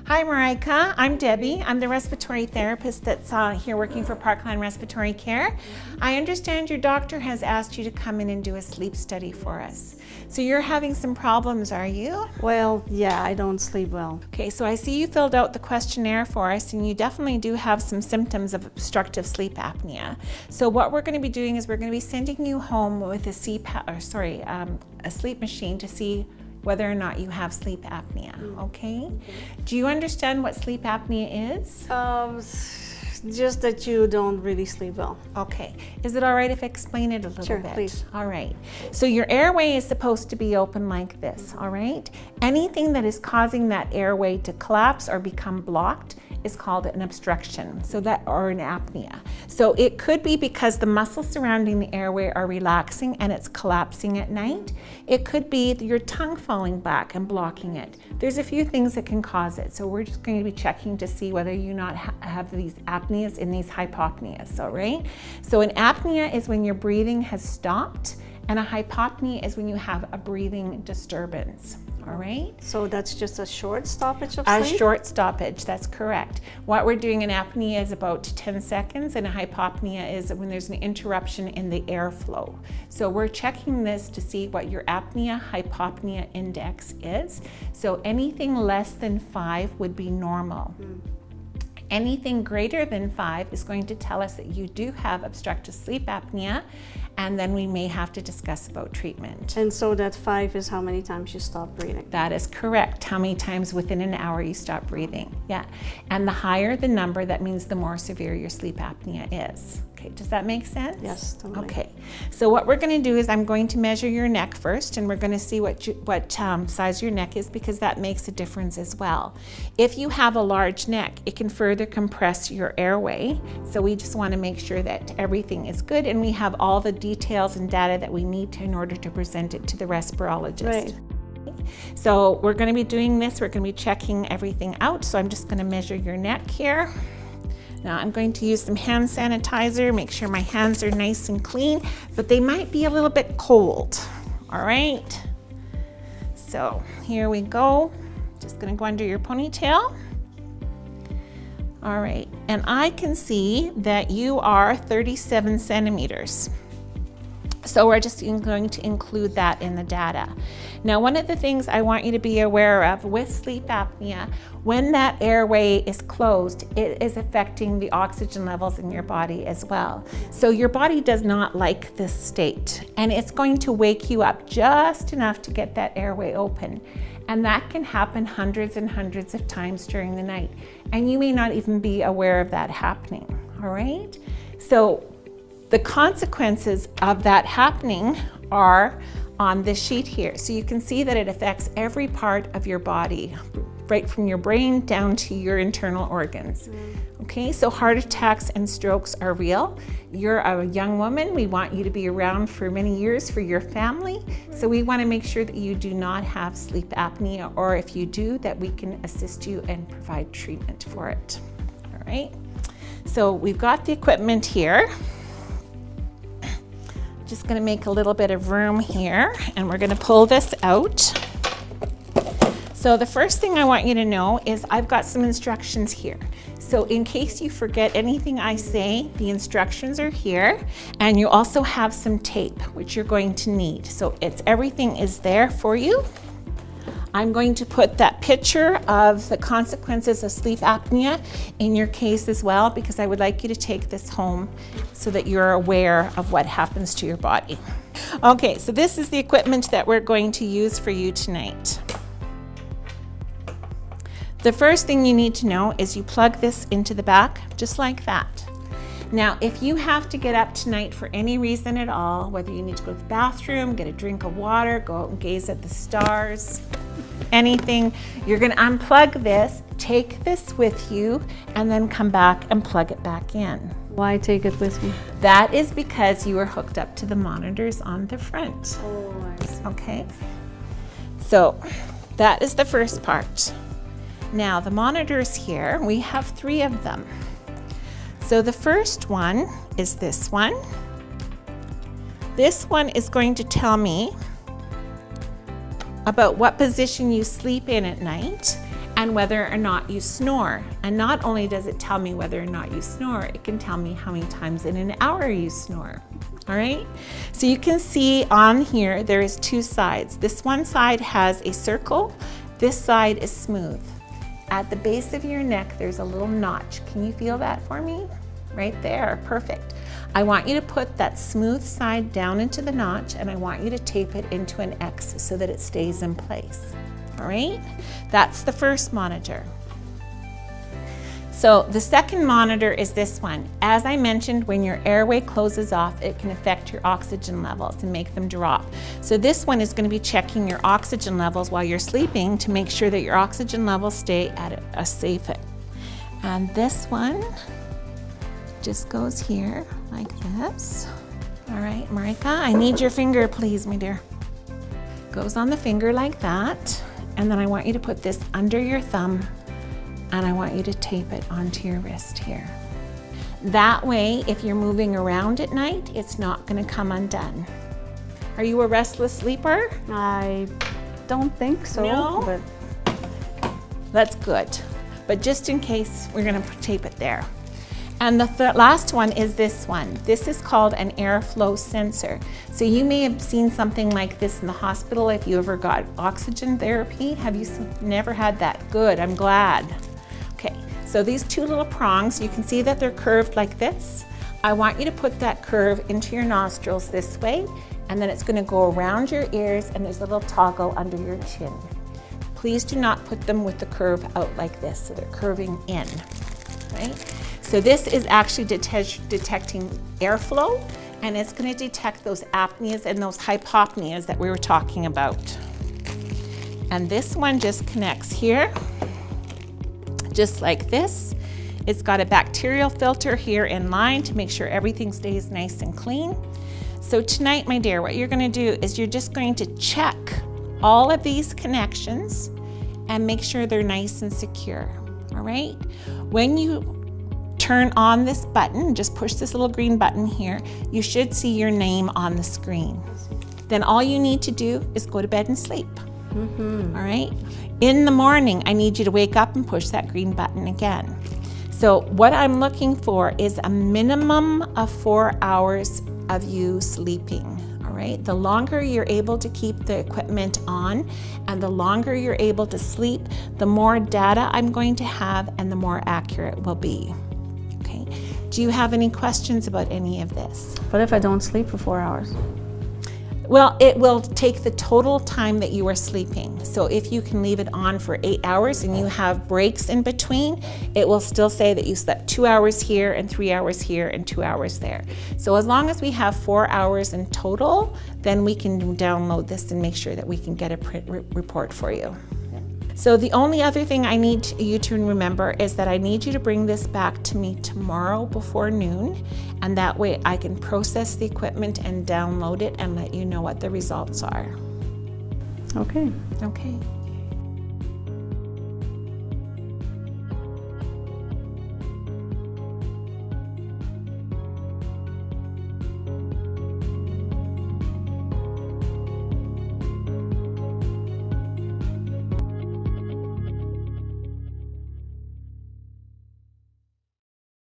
Hi, Marika. I'm Debbie. I'm the respiratory therapist that's here working for Parkland Respiratory Care. I understand your doctor has asked you to come in and do a sleep study for us. So you're having some problems, are you? Well, yeah, I don't sleep well. Okay, so I see you filled out the questionnaire for us, and you definitely do have some symptoms of obstructive sleep apnea. So what we're going to be doing is we're going to be sending you home with a sleep machine to see whether or not you have sleep apnea, okay? Do you understand what sleep apnea is? Just that you don't really sleep well. Okay. Is it all right if I explain it a little Sure, bit? please. All right. So your airway is supposed to be open like this, all right? Anything that is causing that airway to collapse or become blocked is called an obstruction, or an apnea. So it could be because the muscles surrounding the airway are relaxing and it's collapsing at night. It could be your tongue falling back and blocking it. There's a few things that can cause it. So we're just going to be checking to see whether you not have these apneas and these hypopneas, all right? So an apnea is when your breathing has stopped, and a hypopnea is when you have a breathing disturbance. All right? So that's just a short stoppage of A sleep? short stoppage, that's correct. What we're doing in apnea is about 10 seconds, and a hypopnea is when there's an interruption in the airflow. So we're checking this to see what your apnea-hypopnea index is. So anything less than 5 would be normal. Anything greater than 5 is going to tell us that you do have obstructive sleep apnea, and then we may have to discuss about treatment. And so that 5 is how many times you stop breathing? That is correct. How many times within an hour you stop breathing. Yeah. And the higher the number, that means the more severe your sleep apnea is. Okay, does that make sense? Yes, totally. Okay, so what we're going to do is I'm going to measure your neck first, and we're going to see what size your neck is, because that makes a difference as well. If you have a large neck, it can further compress your airway. So we just want to make sure that everything is good and we have all the details and data that we need in order to present it to the respirologist. Right. So we're going to be doing this. We're going to be checking everything out. So I'm just going to measure your neck here. Now I'm going to use some hand sanitizer, make sure my hands are nice and clean, but they might be a little bit cold. All right. So here we go. Just going to go under your ponytail. All right. And I can see that you are 37 centimeters. So we're just going to include that in the data. Now, one of the things I want you to be aware of with sleep apnea, when that airway is closed, it is affecting the oxygen levels in your body as well. So your body does not like this state, and it's going to wake you up just enough to get that airway open. And that can happen hundreds and hundreds of times during the night. And you may not even be aware of that happening, all right? So the consequences of that happening are on this sheet here. So you can see that it affects every part of your body, right from your brain down to your internal organs. Okay, so heart attacks and strokes are real. You're a young woman. We want you to be around for many years for your family. So we want to make sure that you do not have sleep apnea, or if you do, that we can assist you and provide treatment for it. All right, so we've got the equipment here. Just going to make a little bit of room here, and we're going to pull this out. So the first thing I want you to know is I've got some instructions here. So in case you forget anything I say, the instructions are here, and you also have some tape, which you're going to need. So everything is there for you. I'm going to put that picture of the consequences of sleep apnea in your case as well, because I would like you to take this home so that you're aware of what happens to your body. Okay, so this is the equipment that we're going to use for you tonight. The first thing you need to know is you plug this into the back, just like that. Now, if you have to get up tonight for any reason at all, whether you need to go to the bathroom, get a drink of water, go out and gaze at the stars, anything, you're going to unplug this, take this with you, and then come back and plug it back in. Why take it with me? That is because you are hooked up to the monitors on the front. Oh, I see. Okay, so that is the first part. Now the monitors here, we have 3 of them. So the first one is this one. This one is going to tell me about what position you sleep in at night, and whether or not you snore. And not only does it tell me whether or not you snore, it can tell me how many times in an hour you snore. All right, so you can see on here there is two sides. This one side has a circle, this side is smooth. At the base of your neck there's a little notch. Can you feel that for me? Right there, perfect. I want you to put that smooth side down into the notch, and I want you to tape it into an X so that it stays in place. All right, that's the first monitor. So the second monitor is this one. As I mentioned, when your airway closes off, it can affect your oxygen levels and make them drop. So this one is going to be checking your oxygen levels while you're sleeping to make sure that your oxygen levels stay at a safe. And this one just goes here like this. All right, Marika, I need your finger, please, my dear. Goes on the finger like that. And then I want you to put this under your thumb, and I want you to tape it onto your wrist here. That way, if you're moving around at night, it's not gonna come undone. Are you a restless sleeper? I don't think so. No? But That's good. But just in case, we're gonna tape it there. And the last one is this one. This is called an airflow sensor. So you may have seen something like this in the hospital if you ever got oxygen therapy. Have you never had that? Good, I'm glad. Okay, so these two little prongs, you can see that they're curved like this. I want you to put that curve into your nostrils this way, and then it's gonna go around your ears, and there's a little toggle under your chin. Please do not put them with the curve out like this, so they're curving in, right? So this is actually detecting airflow, and it's going to detect those apneas and those hypopneas that we were talking about. And this one just connects here, just like this. It's got a bacterial filter here in line to make sure everything stays nice and clean. So tonight, my dear, what you're going to do is you're just going to check all of these connections and make sure they're nice and secure, all right? When you turn on this button, just push this little green button here, you should see your name on the screen. Then all you need to do is go to bed and sleep. All right? In the morning, I need you to wake up and push that green button again. So what I'm looking for is a minimum of 4 hours of you sleeping. All right? The longer you're able to keep the equipment on and the longer you're able to sleep, the more data I'm going to have and the more accurate it will be. Okay. Do you have any questions about any of this? what if I don't sleep for 4 hours? Well, it will take the total time that you are sleeping. So if you can leave it on for 8 hours and you have breaks in between, it will still say that you slept 2 hours here and 3 hours here and 2 hours there. So as long as we have 4 hours in total, then we can download this and make sure that we can get a print report for you. So the only other thing I need you to remember is that I need you to bring this back to me tomorrow before noon, and that way I can process the equipment and download it and let you know what the results are. Okay. Okay.